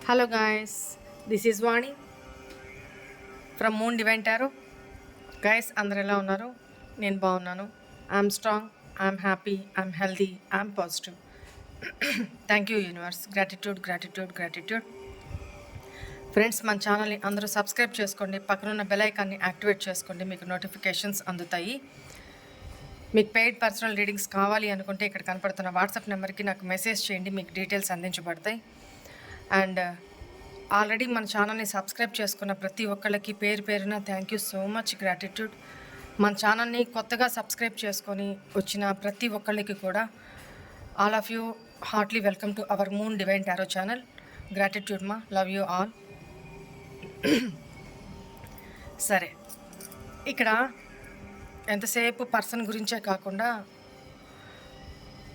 Hello guys, this is Vani from Moon Divine Tarot. Guys, అందరు ఎలా ఉన్నారు? నేను బాగున్నాను. I'm strong, I'm happy, I'm healthy, I'm positive. Thank you universe. Gratitude. Friends, మన ఛానల్ని అందరూ సబ్స్క్రైబ్ చేసుకోండి. పక్కనున్న బెల్ ఐకాన్ని యాక్టివేట్ చేసుకోండి. మీకు నోటిఫికేషన్స్ అందుతాయి. మీకు పెయిడ్ పర్సనల్ రీడింగ్స్ కావాలి అనుకుంటే ఇక్కడ కనపడుతున్న వాట్సాప్ నెంబర్కి నాకు మెసేజ్ చేయండి. మీకు డీటెయిల్స్ అందించబడతాయి. అండ్ ఆల్రెడీ మన ఛానల్ని సబ్స్క్రైబ్ చేసుకున్న ప్రతి ఒక్కళ్ళకి పేరు పేరున thank you so much, gratitude. మన ఛానల్ని కొత్తగా సబ్స్క్రైబ్ చేసుకొని వచ్చిన ప్రతి ఒక్కళ్ళకి కూడా all of you heartily welcome to our Moon Divine Tarot channel. Gratitude మా, లవ్ యూ ఆల్. సరే, ఇక్కడ ఎంతసేపు పర్సన్ గురించే కాకుండా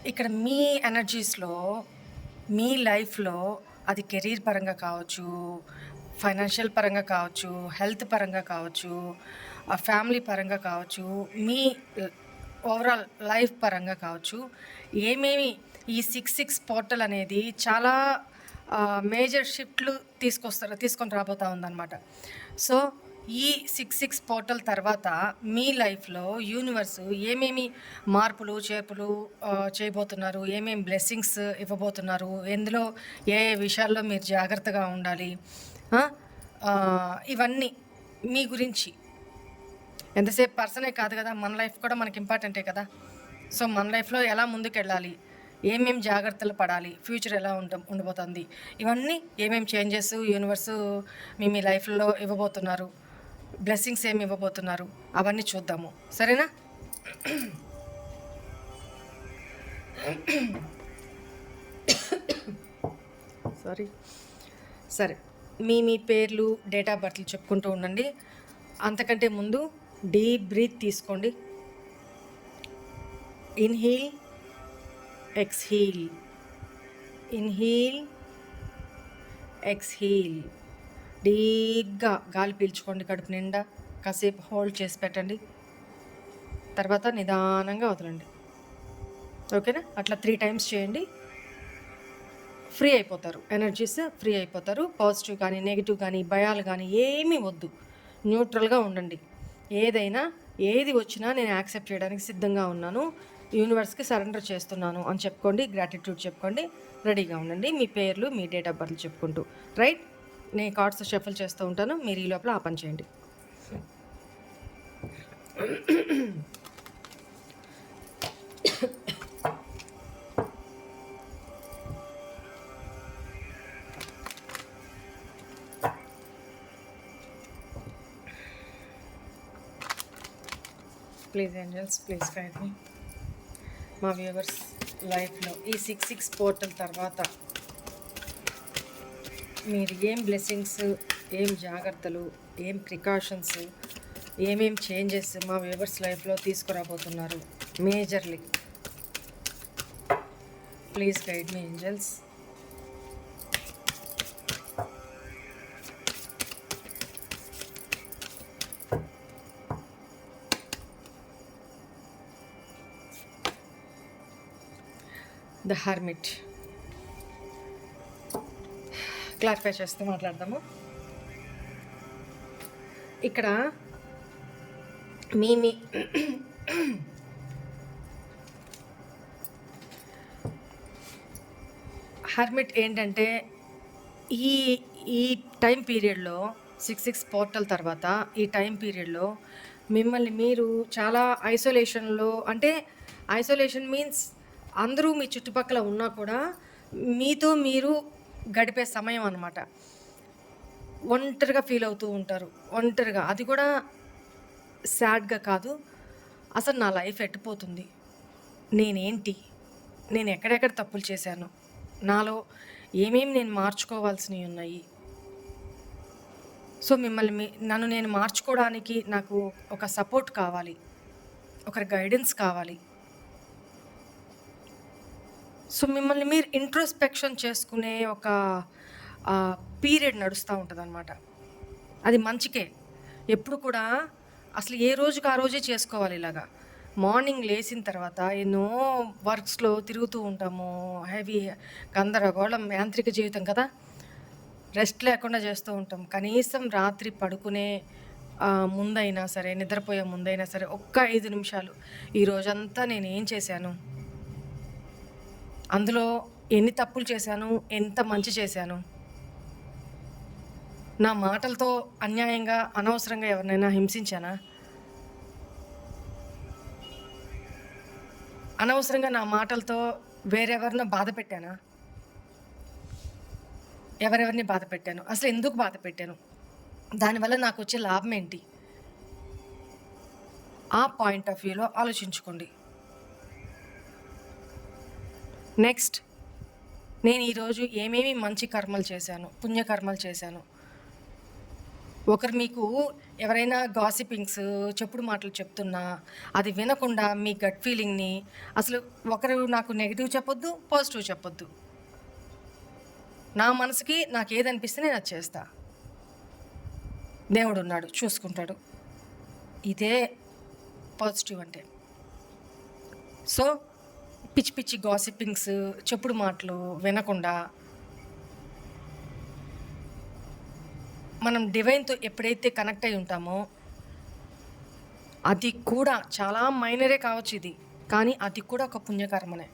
ఇక్కడ మీ ఎనర్జీస్లో, మీ లైఫ్లో, అది కెరీర్ పరంగా కావచ్చు, ఫైనాన్షియల్ పరంగా కావచ్చు, హెల్త్ పరంగా కావచ్చు, ఫ్యామిలీ పరంగా కావచ్చు, మీ ఓవరాల్ లైఫ్ పరంగా కావచ్చు, ఏమేమి ఈ 6-6 పోర్టల్ అనేది చాలా మేజర్ షిఫ్ట్లు తీసుకొని రాబోతూ ఉందన్నమాట. సో ఈ 6-6 పోర్టల్ తర్వాత మీ లైఫ్లో యూనివర్స్ ఏమేమి మార్పులు చేర్పులు చేయబోతున్నారు, ఏమేమి బ్లెస్సింగ్స్ ఇవ్వబోతున్నారు, ఎందులో ఏ విషయాల్లో మీరు జాగ్రత్తగా ఉండాలి, ఇవన్నీ మీ గురించి. ఎంతసేపు పర్సనే కాదు కదా, మన లైఫ్ కూడా మనకి ఇంపార్టెంటే కదా. సో మన లైఫ్లో ఎలా ముందుకెళ్ళాలి, ఏమేమి జాగ్రత్తలు పడాలి, ఫ్యూచర్ ఎలా ఉండబోతుంది, ఇవన్నీ ఏమేమి చేంజెస్ యూనివర్సు మీ లైఫ్లో ఇవ్వబోతున్నారు, బ్లెస్సింగ్స్ ఏమి ఇవ్వబోతున్నారు, అవన్నీ చూద్దాము. సరేనా? సరే, మీ పేర్లు, డేట్ ఆఫ్ బర్త్లు చెప్పుకుంటూ ఉండండి. అంతకంటే ముందు డీప్ బ్రీత్ తీసుకోండి. Inhale, exhale, inhale, exhale. డీప్గా గాలి పీల్చుకోండి కడుపు నిండా. కాసేపు హోల్డ్ చేసి పెట్టండి. తర్వాత నిదానంగా వదలండి. ఓకేనా? అట్లా 3 టైమ్స్ చేయండి. ఫ్రీ అయిపోతారు, ఎనర్జీస్ ఫ్రీ అయిపోతారు. పాజిటివ్ కానీ నెగిటివ్ కానీ భయాలు కానీ ఏమీ వద్దు. న్యూట్రల్గా ఉండండి. ఏది వచ్చినా నేను యాక్సెప్ట్ చేయడానికి సిద్ధంగా ఉన్నాను, యూనివర్స్కి సరెండర్ చేస్తున్నాను అని చెప్పుకోండి. గ్రాటిట్యూడ్ చెప్పుకోండి. రెడీగా ఉండండి. మీ పేర్లు, మీ డేట్ ఆఫ్ బర్త్ చెప్పుకుంటూ. రైట్? నేను కార్డ్స్ షఫల్ చేస్తూ ఉంటాను, మీరు ఈ లోపల ఆ పని చేయండి. ప్లీజ్ ఏంజల్స్, ప్లీజ్ గైడ్ మీ. మా వ్యూవర్స్ లైఫ్లో ఈ 6-6 పోర్టల్ తర్వాత మీరు ఏం బ్లెస్సింగ్స్, ఏం జాగ్రత్తలు, ఏం ప్రికాషన్స్, ఏమేం చేంజెస్ మా వ్యూవర్స్ లైఫ్లో తీసుకురాబోతున్నారు majorly. Please guide me angels. The hermit. Clarify చేస్తూ మాట్లాడదాము. ఇక్కడ మీ హర్మిట్ ఏంటంటే ఈ టైం పీరియడ్లో 6-6 పోర్టల్ తర్వాత ఈ టైం పీరియడ్లో మిమ్మల్ని మీరు చాలా ఐసోలేషన్లో, అంటే ఐసోలేషన్ మీన్స్ అందరూ మీ చుట్టుపక్కల ఉన్నా కూడా మీతో మీరు గడిపే సమయం అన్నమాట. ఒంటరిగా ఫీల్ అవుతూ ఉంటారు, ఒంటరిగా. అది కూడా సాడ్గా కాదు, అసలు నా లైఫ్ ఎట్టిపోతుంది, నేనేంటి, నేను ఎక్కడెక్కడ తప్పులు చేశాను, నాలో ఏమేమి నేను మార్చుకోవాల్సినవి ఉన్నాయి. సో నన్ను నేను మార్చుకోవడానికి నాకు ఒక సపోర్ట్ కావాలి, ఒకరి గైడెన్స్ కావాలి. సో మిమ్మల్ని మీరు ఇంట్రోస్పెక్షన్ చేసుకునే ఒక పీరియడ్ నడుస్తూ ఉంటుంది అన్నమాట. అది మంచికే. ఎప్పుడు కూడా అసలు ఏ రోజుకి ఆ రోజే చేసుకోవాలి. ఇలాగా మార్నింగ్ లేచిన తర్వాత ఎన్నో వర్క్స్లో తిరుగుతూ ఉంటాము, హెవీ గందరగోళం, యాంత్రిక జీవితం కదా. రెస్ట్ లేకుండా చేస్తూ ఉంటాం. కనీసం రాత్రి పడుకునే ముందైనా సరే, నిద్రపోయే ముందైనా సరే ఒక్క 5 నిమిషాలు ఈ రోజంతా నేనేం చేశాను, అందులో ఎన్ని తప్పులు చేశాను, ఎంత మంచి చేశాను, నా మాటలతో అన్యాయంగా అనవసరంగా ఎవరినైనా హింసించానా, అనవసరంగా నా మాటలతో వేరెవరినో బాధ పెట్టానా, ఎవరెవరిని బాధ పెట్టాను, అసలు ఎందుకు బాధ పెట్టాను, దానివల్ల నాకు వచ్చే లాభం ఏంటి, ఆ పాయింట్ ఆఫ్ వ్యూలో ఆలోచించుకోండి. నెక్స్ట్, నేను ఈరోజు ఏమేమి మంచి కర్మలు చేశాను, పుణ్యకర్మలు చేశాను. ఒకరు మీకు ఎవరైనా గాసిపింగ్స్, చెప్పుడు మాటలు చెప్తున్నా అది వినకుండా మీ గట్ ఫీలింగ్ని, అసలు ఒకరు నాకు నెగిటివ్ చెప్పొద్దు, పాజిటివ్ చెప్పొద్దు, నా మనసుకి నాకు ఏదనిపిస్తే నేను అది చేస్తా. దేవుడు ఉన్నాడు, చూసుకుంటాడు. ఇదే పాజిటివ్ అంటే. సో పిచ్చి పిచ్చి గాసిపింగ్స్, చెప్పుడు మాటలు వినకుండా మనం డివైన్తో ఎప్పుడైతే కనెక్ట్ అయి ఉంటామో, అది కూడా చాలా మైనరే కావచ్చు ఇది, కానీ అది కూడా ఒక పుణ్యకర్మనే.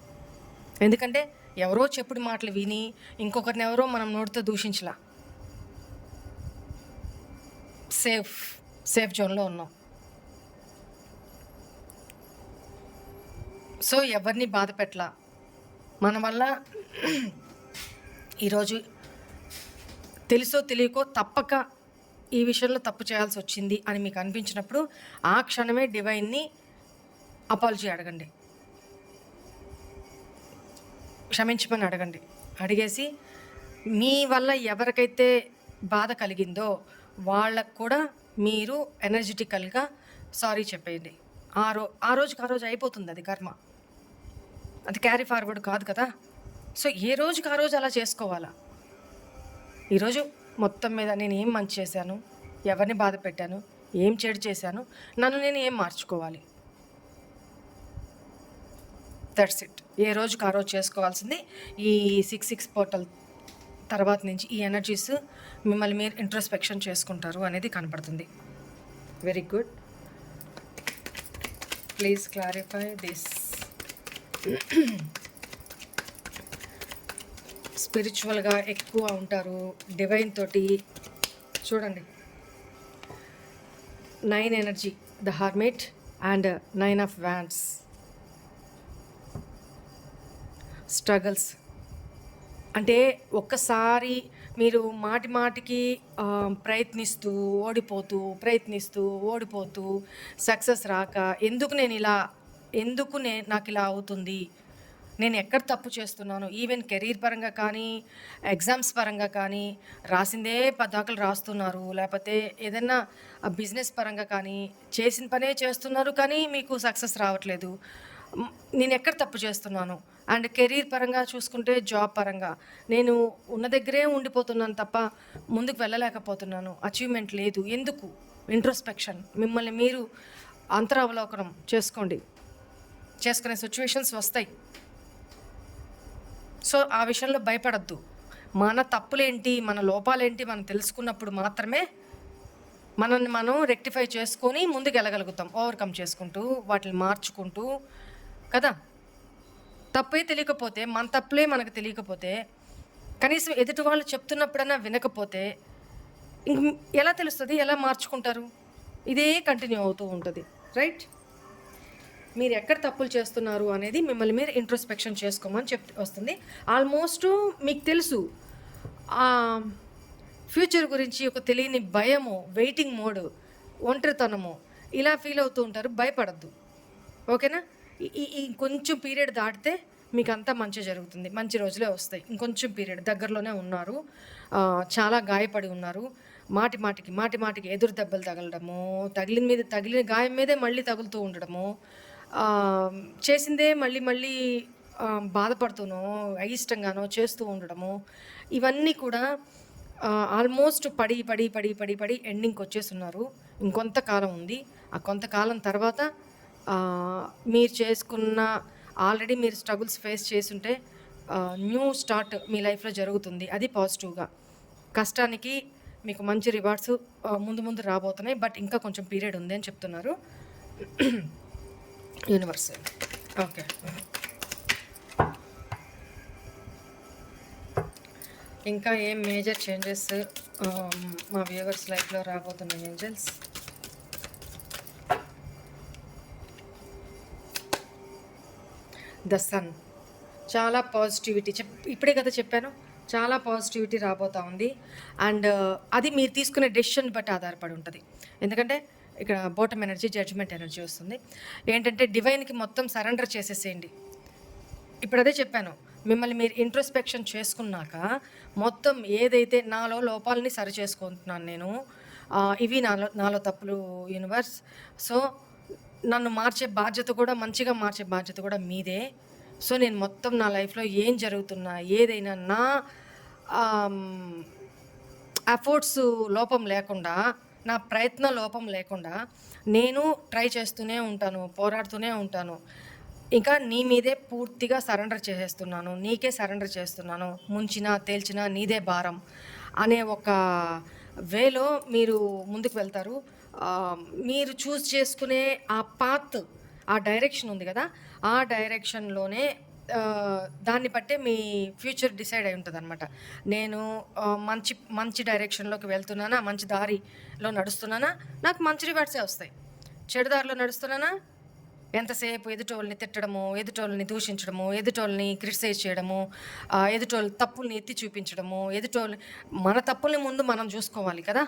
ఎందుకంటే ఎవరో చెప్పుడు మాటలు విని ఇంకొకరిని ఎవరో మనం నోటితో దూషించలా, సేఫ్ జోన్లో ఉన్నాం. సో ఎవరిని బాధ పెట్టలా. మన వల్ల ఈరోజు తెలుసో తెలియకో తప్పక ఈ విషయంలో తప్పు చేయాల్సి వచ్చింది అని మీకు అనిపించినప్పుడు ఆ క్షణమే డివైన్ని అపాలజీ అడగండి, క్షమించమని అడగండి. అడిగేసి మీ వల్ల ఎవరికైతే బాధ కలిగిందో వాళ్ళకు కూడా మీరు ఎనర్జెటికల్గా సారీ చెప్పేయండి. ఆ రోజుకి ఆ రోజు అయిపోతుంది అది కర్మ, అది క్యారీ ఫార్వర్డ్ కాదు కదా. సో ఏ రోజుకి ఆ రోజు అలా చేసుకోవాలా. ఈరోజు మొత్తం మీద నేను ఏం మంచి చేశాను, ఎవరిని బాధ పెట్టాను, ఏం చెడు చేశాను, నన్ను నేను ఏం మార్చుకోవాలి, దట్స్ ఇట్. ఏ రోజుకి ఆ రోజు చేసుకోవాల్సింది. ఈ 6/6 పోర్టల్ తర్వాత నుంచి ఈ ఎనర్జీస్ మిమ్మల్ని మీరు ఇంట్రోస్పెక్షన్ చేసుకుంటారు అనేది కనపడుతుంది. Very good. Please clarify this. స్పిరిచువల్గా ఎక్కువ ఉంటారు, డివైన్ తోటి. చూడండి, 9 energy, the hermit and 9 of wands. Struggles అంటే ఒక్కసారి మీరు మాటికి ప్రయత్నిస్తూ ఓడిపోతూ సక్సెస్ రాక నాకు ఇలా అవుతుంది, నేను ఎక్కడ తప్పు చేస్తున్నాను, ఈవెన్ కెరీర్ పరంగా కానీ ఎగ్జామ్స్ పరంగా కానీ రాసిందే పదాకలు రాస్తున్నారు, లేకపోతే ఏదైనా బిజినెస్ పరంగా కానీ చేసిన పనే చేస్తున్నారు కానీ మీకు సక్సెస్ రావట్లేదు, నేను ఎక్కడ తప్పు చేస్తున్నాను. అండ్ కెరీర్ పరంగా చూసుకుంటే జాబ్ పరంగా నేను ఉన్న దగ్గరే ఉండిపోతున్నాను తప్ప ముందుకు వెళ్ళలేకపోతున్నాను, అచీవ్మెంట్ లేదు. ఎందుకు? ఇంట్రోస్పెక్షన్. మిమ్మల్ని మీరు అంతరావలోకనం చేసుకునే సిచ్యువేషన్స్ వస్తాయి. సో ఆ విషయంలో భయపడద్దు. మన తప్పులేంటి, మన లోపాలేంటి మనం తెలుసుకున్నప్పుడు మాత్రమే మనల్ని మనం రెక్టిఫై చేసుకొని ముందుకు వెళ్ళగలుగుతాం, ఓవర్కమ్ చేసుకుంటూ వాటిని మార్చుకుంటూ కదా. తప్పే తెలియకపోతే, మన తప్పులే మనకు తెలియకపోతే, కనీసం ఎదుటి వాళ్ళు చెప్తున్నప్పుడైనా వినకపోతే ఇంక ఎలా తెలుస్తుంది, ఎలా మార్చుకుంటారు? ఇదే కంటిన్యూ అవుతూ ఉంటుంది, రైట్? మీరు ఎక్కడ తప్పులు చేస్తున్నారు అనేది మిమ్మల్ని మీరు ఇంట్రోస్పెక్షన్ చేసుకోమని వస్తుంది. ఆల్మోస్ట్ మీకు తెలుసు, ఫ్యూచర్ గురించి ఒక తెలియని భయము, వెయిటింగ్ మోడ్, ఒంటరితనము ఇలా ఫీల్ అవుతూ ఉంటారు. భయపడద్దు, ఓకేనా? ఇంకొంచెం పీరియడ్ దాటితే మీకు అంతా మంచి జరుగుతుంది, మంచి రోజులే వస్తాయి. ఇంకొంచెం పీరియడ్ దగ్గరలోనే ఉన్నారు, చాలా గాయపడి ఉన్నారు. మాటికి ఎదురు దెబ్బలు తగలడము, తగిలిన గాయం మీదే మళ్ళీ తగులుతూ ఉండడము, చేసిందే మళ్ళీ బాధపడుతూనో అయిష్టంగానో చేస్తూ ఉండడము, ఇవన్నీ కూడా ఆల్మోస్ట్ పడి ఎండింగ్కి వచ్చేస్తున్నారు. ఇంకొంతకాలం ఉంది. ఆ కొంతకాలం తర్వాత మీరు చేసుకున్న ఆల్రెడీ మీరు స్ట్రగుల్స్ ఫేస్ చేసుంటే న్యూ స్టార్ట్ మీ లైఫ్లో జరుగుతుంది. అది పాజిటివ్గా. కష్టానికి మీకు మంచి రివార్డ్స్ ముందు ముందు రాబోతున్నాయి. బట్ ఇంకా కొంచెం పీరియడ్ ఉంది అని చెప్తున్నారు యూనివర్స్. ఓకే, ఇంకా ఏం మేజర్ చేంజెస్ మా వ్యూవర్స్ లైఫ్లో రాబోతున్నాయి ఏంజల్స్? ద సన్, చాలా పాజిటివిటీ ఇప్పుడే కదా చెప్పాను, చాలా పాజిటివిటీ రాబోతూ ఉంది. అండ్ అది మీరు తీసుకునే డెసిషన్ బట్టి ఆధారపడి ఉంటుంది. ఎందుకంటే ఇక్కడ బాటమ్ ఎనర్జీ, జడ్జ్మెంట్ ఎనర్జీ వస్తుంది. ఏంటంటే డివైన్కి మొత్తం సరెండర్ చేసేసేయండి. ఇప్పుడు అదే చెప్పాను, మిమ్మల్ని మీరు ఇంట్రోస్పెక్షన్ చేసుకున్నాక మొత్తం ఏదైతే నాలో లోపాలని సరి చేసుకుంటున్నాను నేను, ఇవి నాలో తప్పులు యూనివర్స్. సో నన్ను మార్చే బాధ్యత కూడా, మంచిగా మార్చే బాధ్యత కూడా మీదే. సో నేను మొత్తం నా లైఫ్లో ఏం జరుగుతున్నా, ఏదైనా నా ఎఫర్ట్స్ లోపం లేకుండా, నా ప్రయత్న లోపం లేకుండా నేను ట్రై చేస్తూనే ఉంటాను, పోరాడుతూనే ఉంటాను. ఇంకా నీ మీదే పూర్తిగా సరెండర్ చేసేస్తున్నాను, నీకే సరెండర్ చేస్తున్నాను. ముంచినా తేల్చినా నీదే భారం అనే ఒక వేలో మీరు ముందుకు వెళ్తారు. మీరు చూస్ చేసుకునే ఆ పాత్, ఆ డైరెక్షన్ ఉంది కదా, ఆ డైరెక్షన్లోనే దాన్ని బట్టే మీ ఫ్యూచర్ డిసైడ్ అయి ఉంటుంది అనమాట. నేను మంచి మంచి డైరెక్షన్లోకి వెళ్తున్నానా, మంచి దారిలో నడుస్తున్నానా, నాకు మంచి రివార్డ్సే వస్తాయి. చెడు దారిలో నడుస్తున్నానా, ఎంతసేపు ఎదుటోళ్ళని తిట్టడము, ఎదుటోళ్ళని దూషించడము, ఎదుటోళ్ళని క్రిటిసైజ్ చేయడము, ఎదుటోళ్ళ తప్పుల్ని ఎత్తి చూపించడము, మన తప్పుల్ని ముందు మనం చూసుకోవాలి కదా.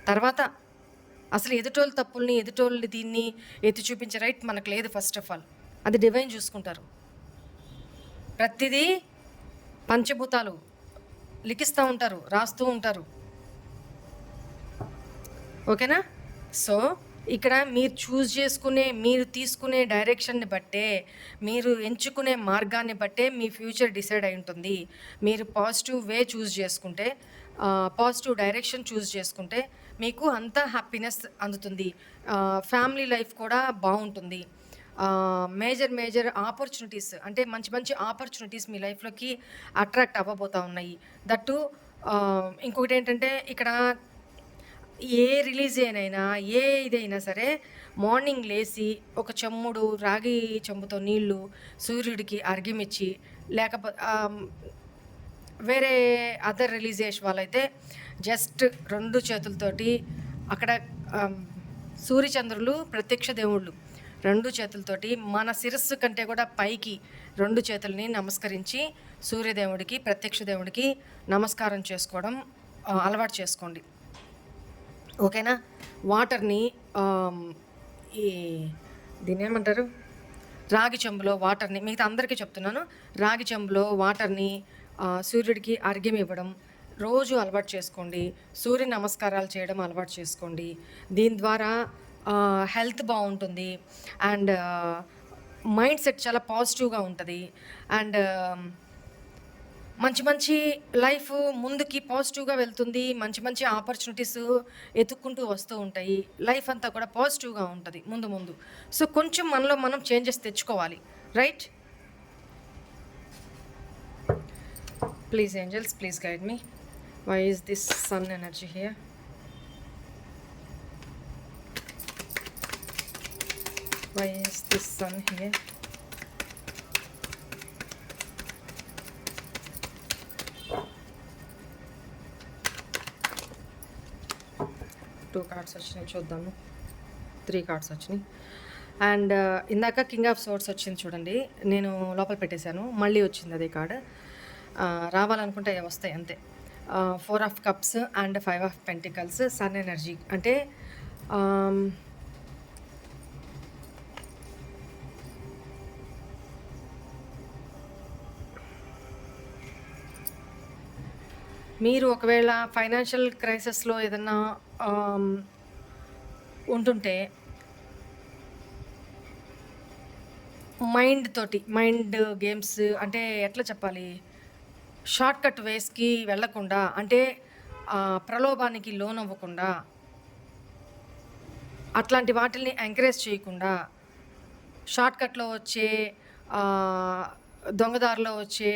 తర్వాత అసలు ఎదుటోళ్ళ తప్పుల్ని, ఎదుటోళ్ళని దీన్ని ఎత్తి చూపించే రైట్ మనకు లేదు. ఫస్ట్ ఆఫ్ ఆల్ అది డివైన్ చూసుకుంటారు. ప్రతిదీ పంచభూతాలు లిఖిస్తూ ఉంటారు, రాస్తూ ఉంటారు. ఓకేనా? సో ఇక్కడ మీరు చూస్ చేసుకునే, మీరు తీసుకునే డైరెక్షన్ని బట్టే, మీరు ఎంచుకునే మార్గాన్ని బట్టే మీ ఫ్యూచర్ డిసైడ్ అయి ఉంటుంది. మీరు పాజిటివ్ వే చూస్ చేసుకుంటే, పాజిటివ్ డైరెక్షన్ చూస్ చేసుకుంటే మీకు అంతా హ్యాపీనెస్ అందుతుంది. ఫ్యామిలీ లైఫ్ కూడా బాగుంటుంది. మేజర్ ఆపర్చునిటీస్, అంటే మంచి మంచి ఆపర్చునిటీస్ మీ లైఫ్లోకి అట్రాక్ట్ అవ్వబోతూ ఉన్నాయి. దట్టు ఇంకొకటి ఏంటంటే, ఇక్కడ ఏ రిలీజ్ అయినా, ఏ ఇదైనా సరే, మార్నింగ్ లేచి ఒక చెమ్ముడు రాగి చెంబుతో నీళ్లు సూర్యుడికి అర్ఘ్యమిచ్చి, లేకపోతే వేరే అదర్ రిలీజియస్ వాళ్ళైతే జస్ట్ 2 చేతులతోటి అక్కడ సూర్యచంద్రులు ప్రత్యక్ష దేవుళ్ళు 2 చేతులతోటి మన శిరస్సు కంటే కూడా పైకి 2 చేతుల్ని నమస్కరించి సూర్యదేవుడికి, ప్రత్యక్ష దేవుడికి నమస్కారం చేసుకోవడం అలవాటు చేసుకోండి. ఓకేనా? వాటర్ని ఈ దీన్ని ఏమంటారు, రాగి చెంబులో వాటర్ని, మిగతా అందరికీ చెప్తున్నాను, రాగి చెంబులో వాటర్ని సూర్యుడికి అర్ఘ్యం ఇవ్వడం రోజు అలవాటు చేసుకోండి. సూర్య నమస్కారాలు చేయడం అలవాటు చేసుకోండి. దీని ద్వారా హెల్త్ బాగుంటుంది అండ్ మైండ్ సెట్ చాలా పాజిటివ్గా ఉంటుంది. అండ్ మంచి మంచి లైఫ్ ముందుకి పాజిటివ్గా వెళ్తుంది. మంచి మంచి ఆపర్చునిటీస్ ఎత్తుక్కుంటూ వస్తూ ఉంటాయి. లైఫ్ అంతా కూడా పాజిటివ్గా ఉంటుంది ముందు. సో కొంచెం మనలో మనం చేంజెస్ తెచ్చుకోవాలి, right? Please angels, please guide me. Why is this sun energy here? Why is this sun here? Two cards వచ్చినాయి, చూద్దాము. 3 కార్డ్స్ వచ్చినాయి. అండ్ ఇందాక కింగ్ ఆఫ్ సోర్డ్స్ వచ్చింది చూడండి, నేను లోపల పెట్టేశాను, మళ్ళీ వచ్చింది అదే కార్డ్. రావాలనుకుంటే వస్తాయి అంతే. 4 of cups and 5 of pentacles. Sun energy అంటే మీరు ఒకవేళ ఫైనాన్షియల్ క్రైసిస్లో ఏదన్నా ఉంటుంటే మైండ్ గేమ్స్, అంటే ఎట్లా చెప్పాలి, షార్ట్ కట్ వేస్కి వెళ్ళకుండా, అంటే ప్రలోభానికి లోన్ అవ్వకుండా, అట్లాంటి వాటిల్ని ఎంకరేజ్ చేయకుండా, షార్ట్ కట్లో వచ్చే దొంగదారిలో వచ్చే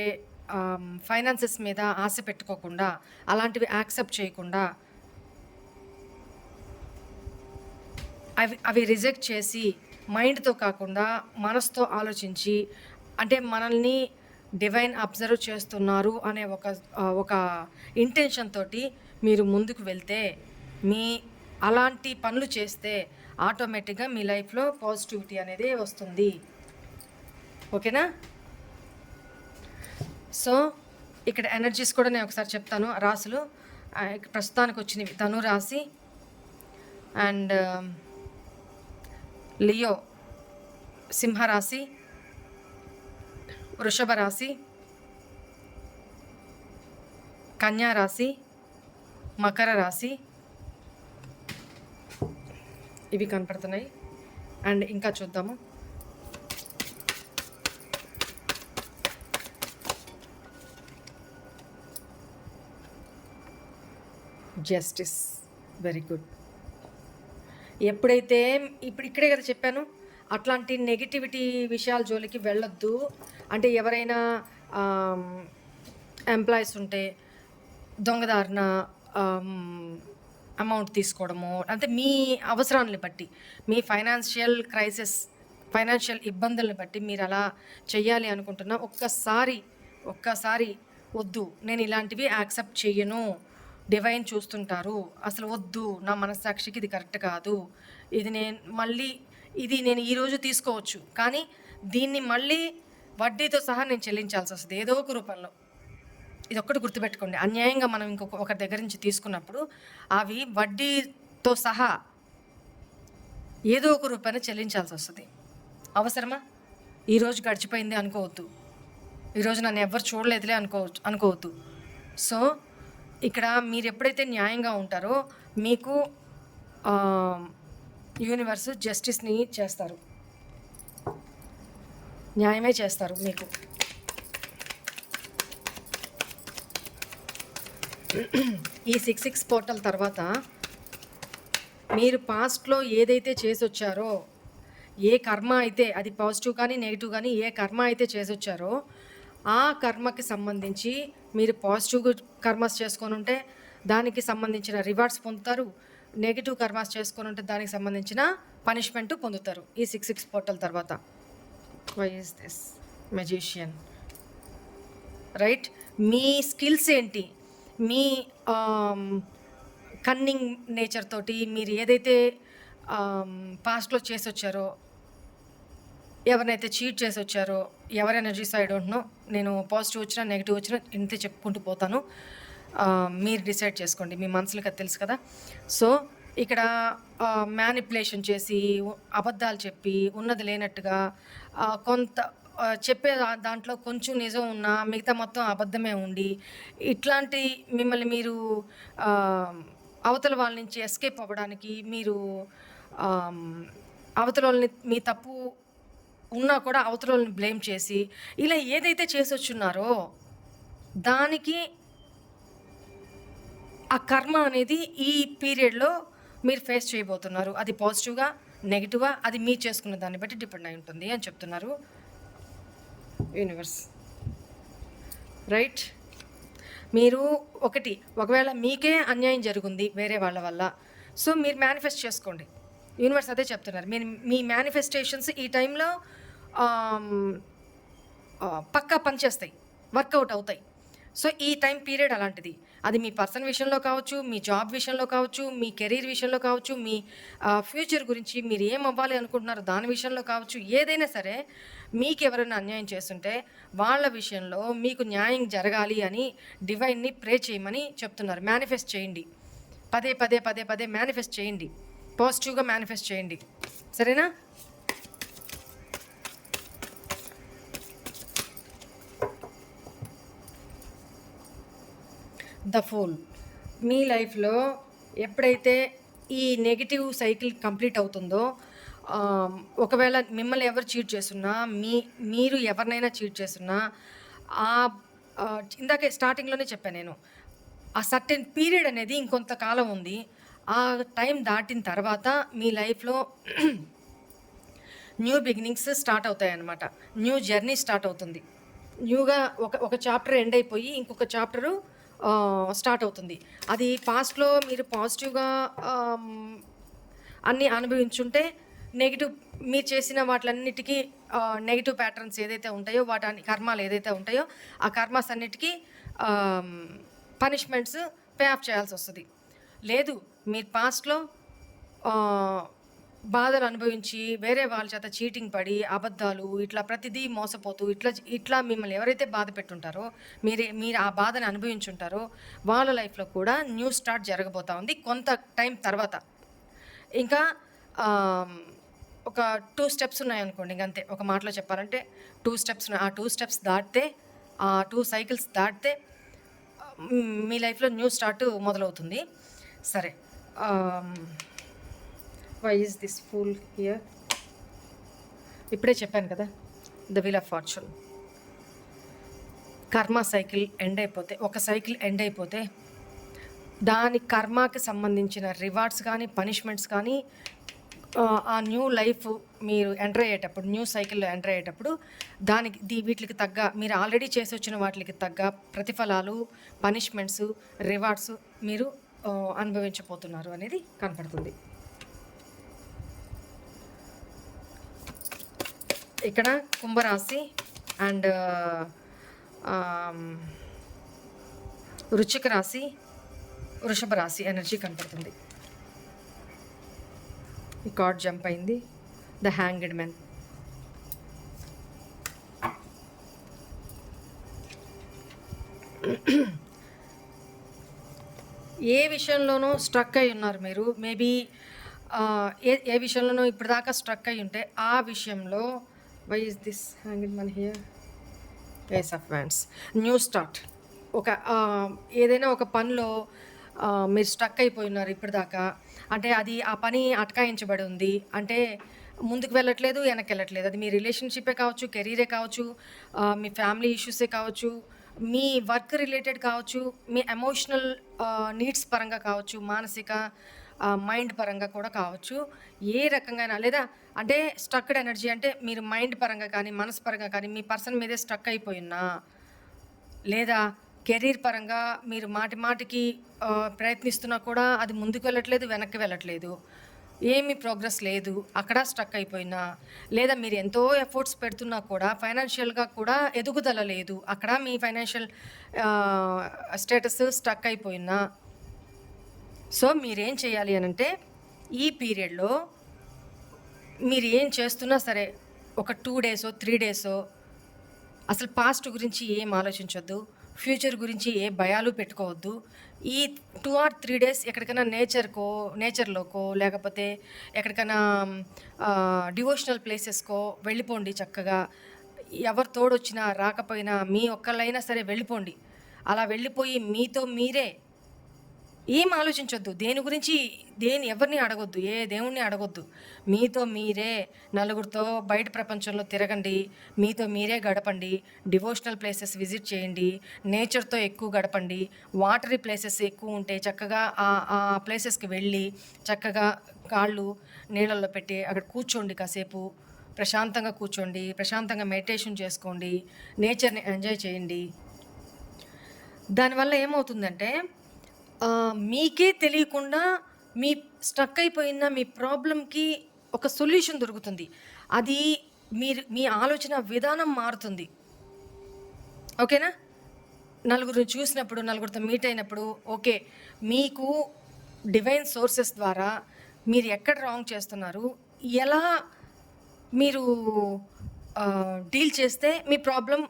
ఫైనాన్సెస్ మీద ఆశ పెట్టుకోకుండా, అలాంటివి యాక్సెప్ట్ చేయకుండా, అవి రిజెక్ట్ చేసి మైండ్తో కాకుండా మనసుతో ఆలోచించి, అంటే మనల్ని డివైన్ అబ్జర్వ్ చేస్తున్నారు అనే ఒక ఇంటెన్షన్ తోటి మీరు ముందుకు వెళ్తే, మీ అలాంటి పనులు చేస్తే ఆటోమేటిక్గా మీ లైఫ్లో పాజిటివిటీ అనేది వస్తుంది. ఓకేనా? సో ఇక్కడ ఎనర్జీస్ కూడా నేను ఒకసారి చెప్తాను. రాసులు ప్రస్తుతానికి వచ్చినవి: ధను రాశి అండ్ లియో సింహరాశి, వృషభ రాశి, కన్యా రాశి, మకర రాశి, ఇవి కనపడుతున్నాయి. అండ్ ఇంకా చూద్దాము. Justice, very good. ఎప్పుడైతే ఇక్కడే కదా చెప్పాను, అట్లాంటి నెగిటివిటీ విషయాల జోలికి వెళ్ళొద్దు. అంటే ఎవరైనా ఎంప్లాయీస్ ఉంటే దొంగదారిన అమౌంట్ తీసుకోవడము, అంటే మీ అవసరాన్ని బట్టి, మీ ఫైనాన్షియల్ ఇబ్బందులను బట్టి మీరు అలా చెయ్యాలి అనుకుంటున్నా, ఒక్కసారి వద్దు, నేను ఇలాంటివి యాక్సెప్ట్ చెయ్యను, డివైన్ చూస్తుంటారు, అసలు వద్దు, నా మనస్సాక్షికి ఇది కరెక్ట్ కాదు, ఇది నేను ఈరోజు తీసుకోవచ్చు, కానీ దీన్ని మళ్ళీ వడ్డీతో సహా నేను చెల్లించాల్సి వస్తుంది ఏదో ఒక రూపంలో. ఇది ఒక్కటి గుర్తుపెట్టుకోండి. అన్యాయంగా మనం ఒకరి దగ్గర నుంచి తీసుకున్నప్పుడు అవి వడ్డీతో సహా ఏదో ఒక రూపాయన చెల్లించాల్సి వస్తుంది. అవసరమా? ఈరోజు గడిచిపోయింది అనుకోవద్దు, ఈరోజు నన్ను ఎవరు చూడలేదులే అనుకోవద్దు. సో ఇక్కడ మీరు ఎప్పుడైతే న్యాయంగా ఉంటారో మీకు యూనివర్స్ జస్టిస్ని చేస్తారు, న్యాయమే చేస్తారు మీకు. ఈ 6/6 పోర్టల్ తర్వాత మీరు పాస్ట్లో ఏదైతే చేసి వచ్చారో, ఏ కర్మ అయితే, అది పాజిటివ్ కానీ నెగిటివ్ కానీ ఏ కర్మ అయితే చేసి వచ్చారో ఆ కర్మకి సంబంధించి మీరు పాజిటివ్ కర్మస్ చేసుకొని ఉంటే దానికి సంబంధించిన రివార్డ్స్ పొందుతారు, నెగిటివ్ కర్మస్ చేసుకొని ఉంటే దానికి సంబంధించిన పనిష్మెంట్ పొందుతారు ఈ 6/6 పోర్టల్ తర్వాత. Why is this magician? Right, మీ స్కిల్స్ ఏంటి, మీ కన్నింగ్ నేచర్ తోటి మీరు ఏదైతే పాస్ట్లో చేసి వచ్చారో, ఎవరినైతే చీట్ చేసి వచ్చారో, ఎవరి ఎనర్జీస్ ఐ డోంట్ నో, నేను పాజిటివ్ వచ్చినా నెగిటివ్ వచ్చినా ఇంతే చెప్పుకుంటూ పోతాను, మీరు డిసైడ్ చేసుకోండి, మీ మనసులకు అది తెలుసు కదా. సో ఇక్కడ మ్యానిపులేషన్ చేసి, అబద్ధాలు చెప్పి, ఉన్నది లేనట్టుగా, కొంత చెప్పే దాంట్లో కొంచెం నిజం ఉన్నా మిగతా మొత్తం అబద్ధమే ఉండి, ఇట్లాంటి మిమ్మల్ని మీరు అవతల వాళ్ళ నుంచి ఎస్కేప్ అవ్వడానికి మీరు అవతల వాళ్ళని, మీ తప్పు ఉన్నా కూడా అవతల వాళ్ళని బ్లేమ్ చేసి, ఇలా ఏదైతే చేసి వచ్చున్నారో దానికి ఆ కర్మ అనేది ఈ పీరియడ్లో మీరు ఫేస్ చేయబోతున్నారు. అది పాజిటివ్గా నెగిటివ్గా అది మీరు చేసుకున్న దాన్ని బట్టి డిపెండ్ అయి ఉంటుంది అని చెప్తున్నారు యూనివర్స్. రైట్, మీరు ఒకవేళ మీకే అన్యాయం జరుగుంది వేరే వాళ్ళ వల్ల, సో మీరు మేనిఫెస్ట్ చేసుకోండి. యూనివర్స్ అదే చెప్తున్నారు, మీరు మీ మేనిఫెస్టేషన్స్ ఈ టైంలో పక్కా పనిచేస్తాయి, వర్కౌట్ అవుతాయి. సో ఈ టైం పీరియడ్ అలాంటిది. అది మీ పర్సన్ విషయంలో కావచ్చు, మీ జాబ్ విషయంలో కావచ్చు, మీ కెరీర్ విషయంలో కావచ్చు, మీ ఫ్యూచర్ గురించి మీరు ఏం అవ్వాలి అనుకుంటున్నారో దాని విషయంలో కావచ్చు, ఏదైనా సరే మీకు ఎవరైనా అన్యాయం చేస్తుంటే వాళ్ళ విషయంలో మీకు న్యాయం జరగాలి అని డివైన్ని ప్రే చేయమని చెప్తున్నారు. మేనిఫెస్ట్ చేయండి, పదే పదే పదే పదే మేనిఫెస్ట్ చేయండి, పాజిటివ్గా మేనిఫెస్ట్ చేయండి, సరేనా? The fool. మీ లైఫ్లో ఎప్పుడైతే ఈ నెగిటివ్ సైకిల్ కంప్లీట్ అవుతుందో, ఒకవేళ మిమ్మల్ని ఎవరు చీట్ చేస్తున్నా, మీరు ఎవరినైనా చీట్ చేస్తున్నా, ఇందాకే స్టార్టింగ్లోనే చెప్పాను నేను, ఆ సర్టెన్ పీరియడ్ అనేది ఇంకొంతకాలం ఉంది. ఆ టైం దాటిన తర్వాత మీ లైఫ్లో న్యూ బిగినింగ్స్ స్టార్ట్ అవుతాయి అన్నమాట, న్యూ జర్నీ స్టార్ట్ అవుతుంది. న్యూగా ఒక చాప్టర్ ఎండ్ అయిపోయి ఇంకొక చాప్టరు స్టార్ట్ అవుతుంది. అది పాస్ట్‌లో మీరు పాజిటివ్‌గా అన్నీ అనుభవించుంటే నెగెటివ్ మీరు చేసిన వాటిలన్నిటికీ నెగెటివ్ ప్యాటర్న్స్ ఏదైతే ఉంటాయో కర్మాలు ఏదైతే ఉంటాయో ఆ కర్మాస్ అన్నిటికీ పనిష్మెంట్స్ పే ఆఫ్ చేయాల్సి వస్తుంది. లేదు మీరు పాస్ట్లో బాధలు అనుభవించి వేరే వాళ్ళ చేత చీటింగ్ పడి అబద్ధాలు ఇట్లా ప్రతిదీ మోసపోతూ ఇట్లా మిమ్మల్ని ఎవరైతే బాధ పెట్టుంటారో మీరు ఆ బాధని అనుభవించుంటారో వాళ్ళ లైఫ్లో కూడా న్యూ స్టార్ట్ జరగబోతా ఉంది కొంత టైం తర్వాత. ఇంకా ఒక 2 స్టెప్స్ ఉన్నాయనుకోండి, ఇంకంతే. ఒక మాటలో చెప్పాలంటే 2 స్టెప్స్ ఉన్నాయి. ఆ 2 స్టెప్స్ దాటితే, ఆ 2 సైకిల్స్ దాటితే మీ లైఫ్లో న్యూ స్టార్ట్ మొదలవుతుంది. సరే, why is this fool here? ఇప్పుడే చెప్పాను కదా, ద వీల్ ఆఫ్ ఫార్చ్యూన్. కర్మ సైకిల్ ఎండ్ అయిపోతే, ఒక సైకిల్ ఎండ్ అయిపోతే దాని కర్మకి సంబంధించిన రివార్డ్స్ కానీ పనిష్మెంట్స్ కానీ ఆ న్యూ లైఫ్ మీరు ఎంటర్ అయ్యేటప్పుడు, న్యూ సైకిల్లో ఎంటర్ అయ్యేటప్పుడు వీటికి తగ్గ, మీరు ఆల్రెడీ చేసి వచ్చిన వాటికి తగ్గ ప్రతిఫలాలు, పనిష్మెంట్స్, రివార్డ్స్ మీరు అనుభవించబోతున్నారు అనేది కనపడుతుంది. ఇక్కడ కుంభరాశి అండ్ వృశ్చిక రాశి, వృషభ రాశి ఎనర్జీ కనపడుతుంది. ఈ కార్డ్ జంప్ అయింది, ద హ్యాంగ్డ్ మ్యాన్. ఏ విషయంలోనూ స్ట్రక్ అయి ఉన్నారు మీరు, మేబీ ఏ విషయంలోనూ ఇప్పుడు దాకా స్ట్రక్ అయి ఉంటే ఆ విషయంలో, why is this hanged man here? Ace of wands. New start. ఏదైనా ఒక పనిలో మీరు స్ట్రక్ అయిపోయి ఉన్నారు ఇప్పటిదాకా, అంటే ఆ పని అటకాయించబడి ఉంది, అంటే ముందుకు వెళ్ళట్లేదు, వెనక్కి వెళ్ళట్లేదు. అది మీ రిలేషన్షిప్పే కావచ్చు, కెరీరే కావచ్చు, మీ ఫ్యామిలీ ఇష్యూసే కావచ్చు, మీ వర్క్ రిలేటెడ్ కావచ్చు, మీ ఎమోషనల్ నీడ్స్ పరంగా కావచ్చు, మానసిక మైండ్ పరంగా కూడా కావచ్చు. ఏ రకంగా, లేదా అంటే స్ట్రక్డ్ ఎనర్జీ అంటే మీరు మైండ్ పరంగా కానీ మనసు పరంగా కానీ మీ పర్సన్ మీదే స్ట్రక్ అయిపోయినా, లేదా కెరీర్ పరంగా మీరు మాటికి ప్రయత్నిస్తున్నా కూడా అది ముందుకు వెళ్ళట్లేదు, వెనక్కి వెళ్ళట్లేదు, ఏమీ ప్రోగ్రెస్ లేదు, అక్కడ స్ట్రక్ అయిపోయినా, లేదా మీరు ఎంతో ఎఫర్ట్స్ పెడుతున్నా కూడా ఫైనాన్షియల్గా కూడా ఎదుగుదల లేదు, అక్కడ మీ ఫైనాన్షియల్ స్టేటస్ స్ట్రక్ అయిపోయినా. సో మీరేం చేయాలి అనంటే, ఈ పీరియడ్లో మీరు ఏం చేస్తున్నా సరే ఒక 2 డేసో 3 డేసో అసలు పాస్ట్ గురించి ఏం ఆలోచించొద్దు, ఫ్యూచర్ గురించి ఏ భయాలు పెట్టుకోవద్దు. ఈ 2 or 3 డేస్ ఎక్కడికైనా నేచర్లోకో లేకపోతే ఎక్కడికైనా డివోషనల్ ప్లేసెస్కో వెళ్ళిపోండి. చక్కగా ఎవరు తోడొచ్చినా రాకపోయినా మీ ఒక్కళ్ళైనా సరే వెళ్ళిపోండి. అలా వెళ్ళిపోయి మీతో మీరే ఏం ఆలోచించొద్దు, ఎవరిని అడగొద్దు, ఏ దేవుణ్ణి అడగొద్దు. మీతో మీరే నలుగురితో బయట ప్రపంచంలో తిరగండి, మీతో మీరే గడపండి, డివోషనల్ ప్లేసెస్ విజిట్ చేయండి, నేచర్తో ఎక్కువ గడపండి. వాటరీ ప్లేసెస్ ఎక్కువ ఉంటే చక్కగా ఆ ప్లేసెస్కి వెళ్ళి చక్కగా కాళ్ళు నీళ్ళల్లో పెట్టి అక్కడ కూర్చోండి, కాసేపు ప్రశాంతంగా కూర్చోండి, ప్రశాంతంగా మెడిటేషన్ చేసుకోండి, నేచర్ని ఎంజాయ్ చేయండి. దానివల్ల ఏమవుతుందంటే మీకే తెలియకుండా మీ స్ట్రక్ అయిపోయిన మీ ప్రాబ్లంకి ఒక సొల్యూషన్ దొరుకుతుంది. అది మీ ఆలోచన విధానం మారుతుంది. ఓకేనా? నలుగురిని చూసినప్పుడు, నలుగురితో మీట్ అయినప్పుడు, ఓకే మీకు డివైన్ సోర్సెస్ ద్వారా మీరు ఎక్కడ రాంగ్ చేస్తున్నారు, ఎలా మీరు డీల్ చేస్తే మీ ప్రాబ్లం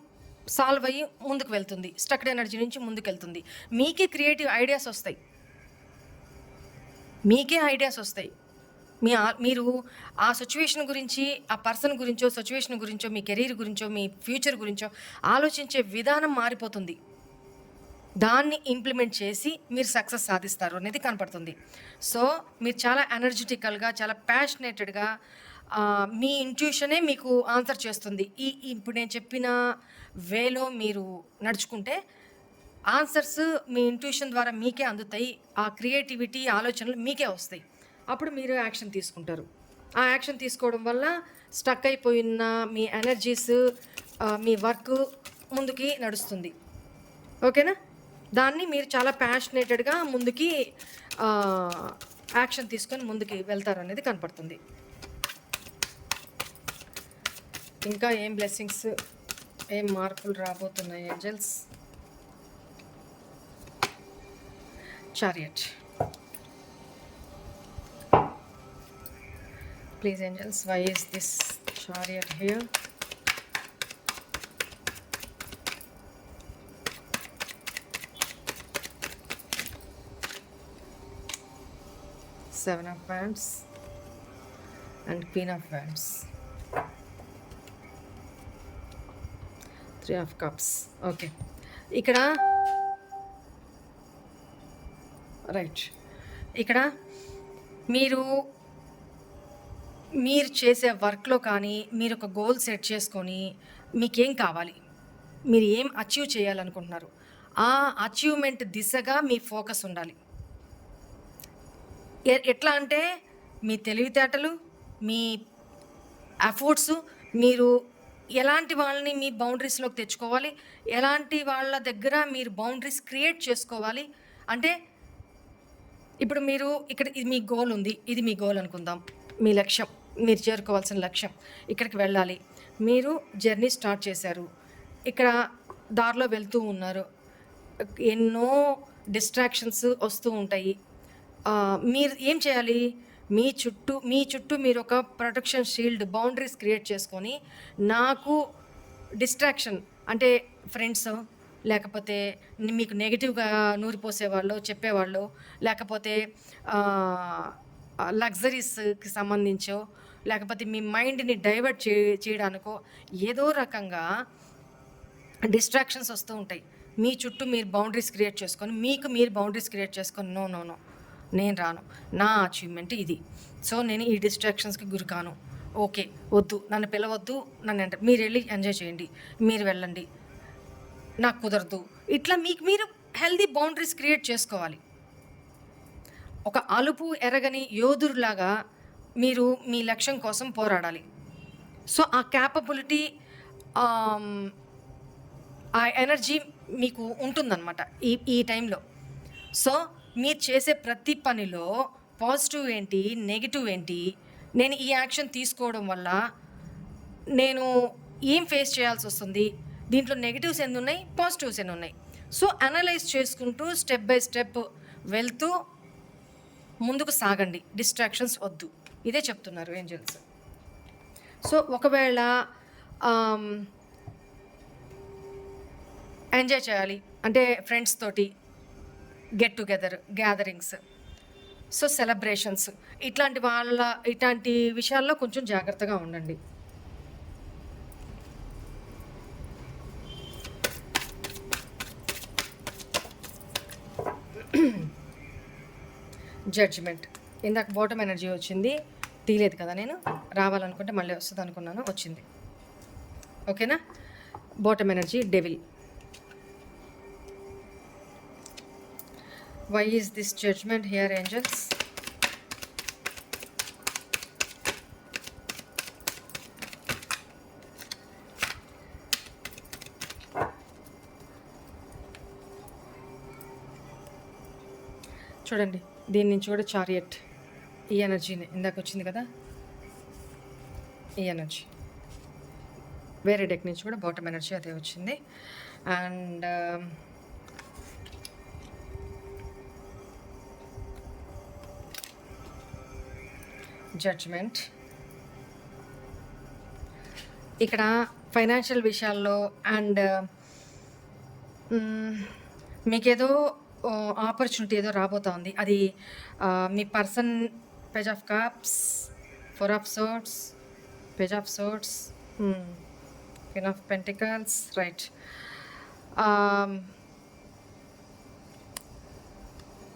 సాల్వ్ అయ్యి ముందుకు వెళ్తుంది, స్ట్రక్డ్ ఎనర్జీ నుంచి ముందుకు వెళ్తుంది. మీకే క్రియేటివ్ ఐడియాస్ వస్తాయి, మీరు ఆ సిచ్యువేషన్ గురించి, ఆ పర్సన్ గురించో, సిచ్యువేషన్ గురించో, మీ కెరీర్ గురించో, మీ ఫ్యూచర్ గురించో ఆలోచించే విధానం మారిపోతుంది. దాన్ని ఇంప్లిమెంట్ చేసి మీరు సక్సెస్ సాధిస్తారు అనేది కనపడుతుంది. సో మీరు చాలా ఎనర్జెటికల్గా, చాలా ప్యాషనేటెడ్గా మీ ఇంట్యూషనే మీకు ఆన్సర్ చేస్తుంది. ఇప్పుడు నేను చెప్పిన వేలో మీరు నడుచుకుంటే ఆన్సర్స్ మీ ఇంట్యూషన్ ద్వారా మీకే అందుతాయి. ఆ క్రియేటివిటీ, ఆలోచనలు మీకే వస్తాయి. అప్పుడు మీరు యాక్షన్ తీసుకుంటారు. ఆ యాక్షన్ తీసుకోవడం వల్ల స్టక్ అయిపోయిన మీ ఎనర్జీస్, మీ వర్క్ ముందుకి నడుస్తుంది. ఓకేనా? దాన్ని మీరు చాలా ప్యాషనేటెడ్గా ముందుకి యాక్షన్ తీసుకొని ముందుకి వెళ్తారనేది కనపడుతుంది. ఇంకా ఏం బ్లెస్సింగ్స్, ఏం మార్పులు రాబోతున్నాయి angels? Chariot. Please angels, why is this chariot here? Seven of Wands and Queen of Wands. Three of Cups. Okay. ఇక్కడ రైట్, ఇక్కడ మీరు చేసే వర్క్లో కానీ మీరు ఒక గోల్ సెట్ చేసుకొని మీకేం కావాలి, మీరు ఏం అచీవ్ చేయాలనుకుంటున్నారు, ఆ అచీవ్మెంట్ దిశగా మీ ఫోకస్ ఉండాలి. ఎట్లా అంటే మీ తెలివితేటలు, మీ ఎఫర్ట్స్, మీరు ఎలాంటి వాళ్ళని మీ బౌండరీస్లోకి తెచ్చుకోవాలి, ఎలాంటి వాళ్ళ దగ్గర మీరు బౌండరీస్ క్రియేట్ చేసుకోవాలి. అంటే ఇప్పుడు మీరు ఇక్కడ ఇది మీ గోల్ ఉంది, ఇది మీ గోల్ అనుకుందాం, మీ లక్ష్యం, మీరు చేరుకోవాల్సిన లక్ష్యం, ఇక్కడికి వెళ్ళాలి. మీరు జర్నీ స్టార్ట్ చేశారు, ఇక్కడ దారిలో వెళ్తూ ఉన్నారు, ఎన్నో డిస్ట్రాక్షన్స్ వస్తూ ఉంటాయి. మీరు ఏం చేయాలి, మీ చుట్టూ మీరు ఒక ప్రొటెక్షన్ షీల్డ్, బౌండరీస్ క్రియేట్ చేసుకొని, నాకు డిస్ట్రాక్షన్ అంటే ఫ్రెండ్స్, లేకపోతే మీకు నెగిటివ్గా నూరిపోసేవాళ్ళు, చెప్పేవాళ్ళు, లేకపోతే లగ్జరీస్కి సంబంధించో, లేకపోతే మీ మైండ్ని డైవర్ట్ చేయడానికో ఏదో రకంగా డిస్ట్రాక్షన్స్ వస్తూ ఉంటాయి. మీ చుట్టూ మీరు బౌండరీస్ క్రియేట్ చేసుకొని, మీరు బౌండరీస్ క్రియేట్ చేసుకొని, నో నో నో నేను రాను, నా అచీవ్మెంట్ ఇది, సో నేను ఈ డిస్ట్రాక్షన్స్కి గురికాను, ఓకే వద్దు, నన్ను పిలవద్దు, నన్ను మీరు వెళ్ళి ఎంజాయ్ చేయండి, మీరు వెళ్ళండి, నాకు కుదరదు, ఇట్లా మీరు హెల్దీ బౌండరీస్ క్రియేట్ చేసుకోవాలి. ఒక అలుపు ఎరగని యోధుడిలాగా మీరు మీ లక్ష్యం కోసం పోరాడాలి. సో ఆ క్యాపబిలిటీ, ఆ ఎనర్జీ మీకు ఉంటుందన్నమాట ఈ టైంలో. సో మీరు చేసే ప్రతి పనిలో పాజిటివ్ ఏంటి, నెగిటివ్ ఏంటి, నేను ఈ యాక్షన్ తీసుకోవడం వల్ల నేను ఏం ఫేస్ చేయాల్సి వస్తుంది, దీంట్లో నెగిటివ్స్ ఎన్ని ఉన్నాయి, పాజిటివ్స్ ఎన్ని ఉన్నాయి, సో అనలైజ్ చేసుకుంటూ స్టెప్ బై స్టెప్ వెళ్తూ ముందుకు సాగండి, డిస్ట్రాక్షన్స్ వద్దు, ఇదే చెప్తున్నారు ఏంజల్స్. సో ఒకవేళ ఎంజాయ్ చేయాలి అంటే ఫ్రెండ్స్ తోటి get together, gatherings, so celebrations, ఇట్లాంటి విషయాల్లో కొంచెం జాగ్రత్తగా ఉండండి. జడ్జిమెంట్. ఇందాక బాటమ్ ఎనర్జీ వచ్చింది, తీయలేదు కదా నేను, రావాలనుకుంటే మళ్ళీ వస్తుంది అనుకున్నాను, వచ్చింది. ఓకేనా? Bottom energy devil. Why is this judgment here, angels? చూడండి, దీని నుంచి కూడా చారియట్, ఈ ఎనర్జీని ఇందాక వచ్చింది కదా, ఈ ఎనర్జీ వేరే డెక్ నుంచి కూడా బాటమ్ ఎనర్జీ అదే వచ్చింది. And judgment. ఇక్కడ ఫైనాన్షియల్ విషయాల్లో అండ్ మీకేదో ఆపర్చునిటీ ఏదో రాబోతోంది, అది మీ person. Page of cups, 4 of swords, page of swords, queen of pentacles, right.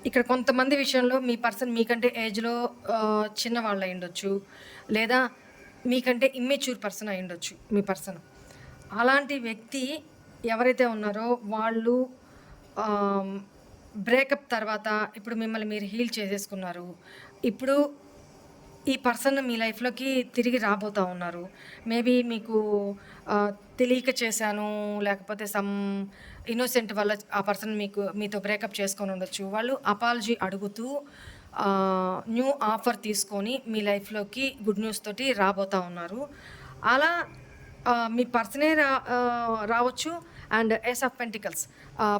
ఇక్కడ కొంతమంది విషయంలో మీ పర్సన్ మీకంటే ఏజ్లో చిన్నవాళ్ళు అయి ఉండొచ్చు, లేదా మీకంటే ఇమ్మెచ్యూర్ పర్సన్ అయి ఉండొచ్చు మీ పర్సన్. అలాంటి వ్యక్తి ఎవరైతే ఉన్నారో వాళ్ళు బ్రేకప్ తర్వాత ఇప్పుడు మిమ్మల్ని మీరు హీల్ చేసేసుకున్నారు, ఇప్పుడు ఈ పర్సన్ మీ లైఫ్లోకి తిరిగి రాబోతూ ఉన్నారు. మేబీ మీకు తెలియక చేశాను, లేకపోతే సమ్ ఇన్నోసెంట్ వల్ల ఆ పర్సన్ మీతో బ్రేకప్ చేసుకొని ఉండొచ్చు. వాళ్ళు అపాలజీ అడుగుతూ న్యూ ఆఫర్ తీసుకొని మీ లైఫ్‌లోకి గుడ్ న్యూస్ తోటి రాబోతా ఉన్నారు. అలా మీ పర్సనే రావచ్చు. అండ్ ఏస్ ఆఫ్ పెంటికల్స్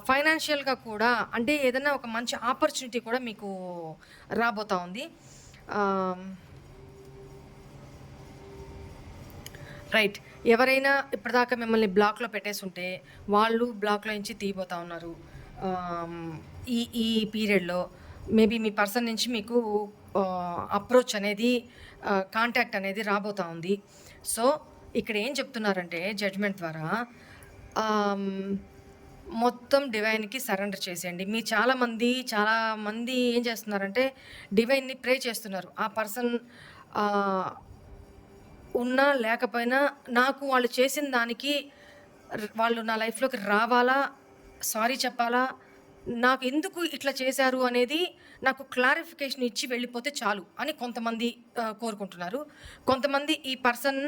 ఫైనాన్షియల్‌గా కూడా అంటే ఏదైనా ఒక మంచి ఆపర్చునిటీ కూడా మీకు రాబోతా ఉంది. రైట్. ఎవరైనా ఇప్పటిదాకా మిమ్మల్ని బ్లాక్‌లో పెట్టేసుంటే, వాళ్ళు బ్లాక్‌లో నుంచి తీయబోతా ఉన్నారు. ఆహ్, ఈ ఈ పీరియడ్‌లో మేబీ మీ పర్సన్ నుంచి మీకు అప్రోచ్ అనేది కాంటాక్ట్ అనేది రాబోతా ఉంది. సో, ఇక్కడ ఏం చెప్తున్నారంటే జడ్జ్‌మెంట్ ద్వారా ఆహ్, మొత్తం డివైన్‌కి సరెండర్ చేసేయండి. చాలామంది ఏం చేస్తున్నారంటే డివైన్‌ని ప్రే చేస్తున్నారు. ఆ పర్సన్ ఆహ్ ఉన్నా లేకపోయినా నాకు వాళ్ళు చేసిన దానికి వాళ్ళు నా లైఫ్‌లోకి రావాలా? సారీ చెప్పాలా? నాకు ఎందుకు ఇట్లా చేశారు అనేది నాకు క్లారిఫికేషన్ ఇచ్చి వెళ్ళిపోతే చాలు అని కొంతమంది కోరుకుంటున్నారు. కొంతమంది ఈ పర్సన్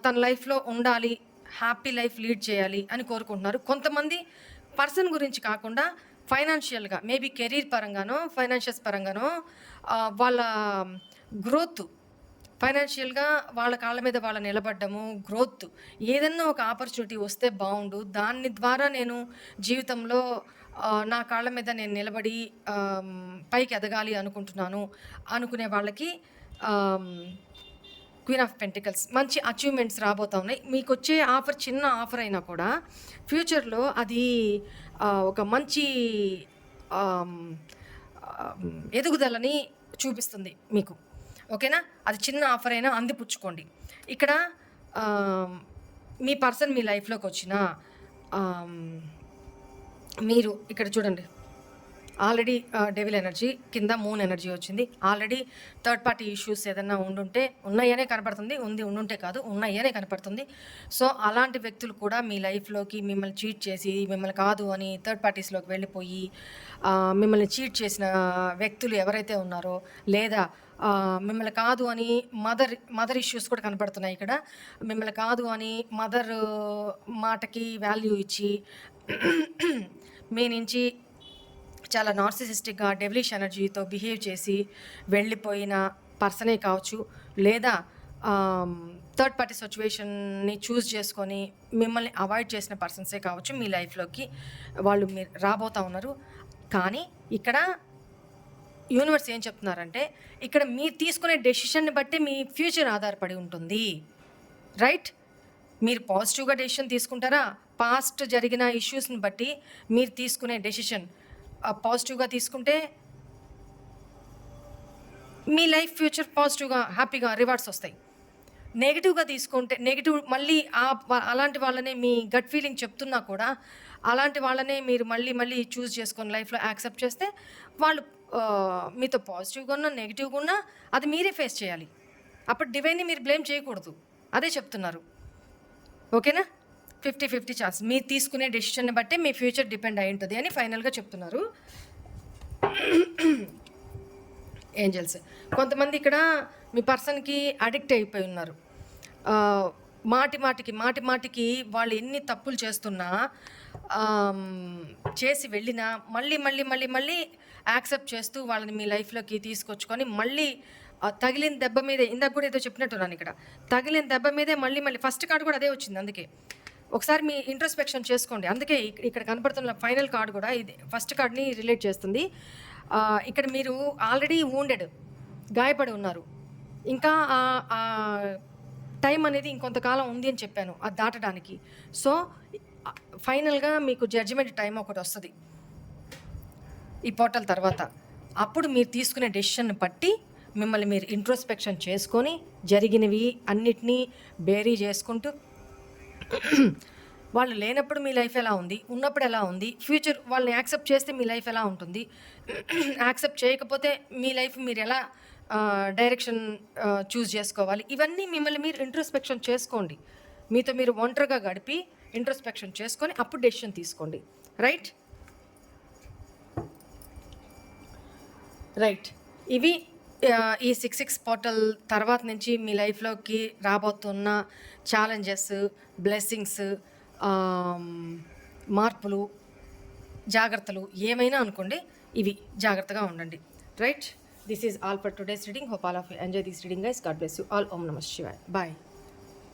తన లైఫ్‌లో ఉండాలి, హ్యాపీ లైఫ్ లీడ్ చేయాలి అని కోరుకుంటున్నారు. కొంతమంది పర్సన్ గురించి కాకుండా ఫైనాన్షియల్‌గా మేబీ కెరీర్ పరంగానో, ఫైనాన్షియల్స్ పరంగానో వాళ్ళ గ్రోత్ ఫైనాన్షియల్‌గా వాళ్ళ కాళ్ళ మీద వాళ్ళు నిలబడ్డము, గ్రోత్ ఏదన్నా ఒక ఆపర్చునిటీ వస్తే బావుండు. దాని ద్వారా నేను జీవితంలో నా కాళ్ళ మీద నేను నిలబడి పైకి ఎదగాలి అనుకుంటున్నాను అనుకునే వాళ్ళకి ఆహ్, క్వీన్ ఆఫ్ పెంటికల్స్ మంచి అచీవ్‌మెంట్స్ రాబోతా ఉన్నాయి. మీకొచ్చే ఆఫర్ చిన్న ఆఫర్ అయినా కూడా ఫ్యూచర్‌లో అది ఒక మంచి ఆహ్, ఆహ్, ఎదుగుదలని చూపిస్తుంది మీకు. ఓకేనా? అది చిన్న ఆఫర్ అయినా అందిపుచ్చుకోండి. ఇక్కడ మీ పర్సన్ మీ లైఫ్‌లోకి వచ్చినా మీరు ఇక్కడ చూడండి. ఆల్రెడీ డెవిల్ ఎనర్జీ కింద మూన్ ఎనర్జీ వచ్చింది. ఆల్రెడీ థర్డ్ పార్టీ ఇష్యూస్ ఏదన్నా ఉన్నాయనే కనపడుతుంది. ఉండుంటే కాదు, ఉన్నాయనే కనపడుతుంది. సో, అలాంటి వ్యక్తులు కూడా మీ లైఫ్‌లోకి మిమ్మల్ని చీట్ చేసి, మిమ్మల్ని కాదు అని థర్డ్ పార్టీస్‌లోకి వెళ్ళిపోయి మిమ్మల్ని చీట్ చేసిన వ్యక్తులు ఎవరైతే ఉన్నారో లేదా మిమ్మల్ని కాదు అని మదర్ ఇష్యూస్ కూడా కనపడుతున్నాయి ఇక్కడ. మిమ్మల్ని కాదు అని మదర్ మాటకి వాల్యూ ఇచ్చి మీ నుంచి చాలా నార్సిసిస్టిక్‌గా డెవిలిష్ ఎనర్జీతో బిహేవ్ చేసి వెళ్ళిపోయిన పర్సనే కావచ్చు. లేదా థర్డ్ పార్టీ సిట్యుయేషన్‌ని చూజ్ చేసుకొని మిమ్మల్ని అవాయిడ్ చేసిన పర్సన్సే కావచ్చు. మీ లైఫ్‌లోకి వాళ్ళు మీరు రాబోతా ఉన్నారు. కానీ ఇక్కడ యూనివర్స్ ఏం చెప్తున్నారంటే ఇక్కడ మీరు తీసుకునే డెసిషన్‌ని బట్టి మీ ఫ్యూచర్ ఆధారపడి ఉంటుంది. రైట్? మీరు పాజిటివ్‌గా డెసిషన్ తీసుకుంటారా? పాస్ట్ జరిగిన ఇష్యూస్‌ని బట్టి మీరు తీసుకునే డెసిషన్ పాజిటివ్‌గా తీసుకుంటే మీ లైఫ్ ఫ్యూచర్ పాజిటివ్‌గా, హ్యాపీగా రివార్డ్స్ వస్తాయి. నెగెటివ్‌గా తీసుకుంటే మళ్ళీ అలాంటి వాళ్ళనే మీ గట్ ఫీలింగ్ చెప్తున్నా కూడా అలాంటి వాళ్ళనే మీరు మళ్ళీ చూజ్ చేసుకొని లైఫ్‌లో యాక్సెప్ట్ చేస్తే వాళ్ళు మీతో పాజిటివ్‌గా ఉన్నా, నెగెటివ్‌గా ఉన్నా అది మీరే ఫేస్ చేయాలి. అప్పుడు డివైన్‌ని మీరు బ్లేమ్ చేయకూడదు. అదే చెప్తున్నారు. ఓకేనా? 50-50 ఛాన్స్. మీరు తీసుకునే డెసిషన్‌ని బట్టే మీ ఫ్యూచర్ డిపెండ్ అయి ఉంటది అని ఫైనల్‌గా చెప్తున్నారు ఏంజెల్స్. కొంతమంది ఇక్కడ మీ పర్సన్‌కి అడిక్ట్ అయిపోయి ఉన్నారు. మాటిమాటికి వాళ్ళు ఎన్ని తప్పులు చేస్తున్నా చేసి వెళ్ళినా మళ్ళీ యాక్సెప్ట్ చేస్తూ వాళ్ళని మీ లైఫ్‌లోకి తీసుకొచ్చుకొని మళ్ళీ తగిలిన దెబ్బ మీదే ఇందాక కూడా ఏదో చెప్పినట్టున్నాను ఇక్కడ. తగిలిన దెబ్బ మీదే మళ్ళీ ఫస్ట్ కార్డ్ కూడా అదే వచ్చింది. అందుకే ఒకసారి మీ ఇంట్రోస్పెక్షన్ చేసుకోండి. అందుకే ఇక్కడ కనపడుతున్న ఫైనల్ కార్డ్ కూడా ఇది ఫస్ట్ కార్డ్‌ని రిలేట్ చేస్తుంది. ఇక్కడ మీరు ఆల్రెడీ వూండెడ్ గాయపడి ఉన్నారు. ఇంకా టైం అనేది ఇంకొంతకాలం ఉంది అని చెప్పాను అది దాటడానికి. సో, ఫైనల్‌గా మీకు జడ్జిమెంట్ టైం ఒకటి వస్తది ఈ పోర్టల్ తర్వాత. అప్పుడు మీరు తీసుకునే డెసిషన్‌ని బట్టి మిమ్మల్ని మీరు ఇంట్రోస్పెక్షన్ చేసుకొని జరిగినవి అన్నిటినీ బేరీ చేసుకుంటూ వాళ్ళు లేనప్పుడు మీ లైఫ్ ఎలా ఉంది, ఉన్నప్పుడు ఎలా ఉంది, ఫ్యూచర్ వాళ్ళని యాక్సెప్ట్ చేస్తే మీ లైఫ్ ఎలా ఉంటుంది, యాక్సెప్ట్ చేయకపోతే మీ లైఫ్ మీరు ఎలా డైరెక్షన్ చూస్ చేసుకోవాలి, ఇవన్నీ మిమ్మల్ని మీరు ఇంట్రోస్పెక్షన్ చేసుకోండి. మీతో మీరు ఒంటరిగా గడిపి ఇంట్రోస్పెక్షన్ చేసుకొని అప్పుడు డెసిషన్ తీసుకోండి. రైట్. ఇవి ఈ 6/6 పోర్టల్ తర్వాత నుంచి మీ లైఫ్‌లోకి రాబోతున్న ఛాలెంజెస్, బ్లెస్సింగ్స్, మార్పులు, జాగ్రత్తలు ఏమైనా అనుకోండి, ఇవి జాగ్రత్తగా ఉండండి. Right? This is all for today's reading. Hope all of you enjoy this reading guys. God bless you all. ఓం నమః శివాయ. బాయ్.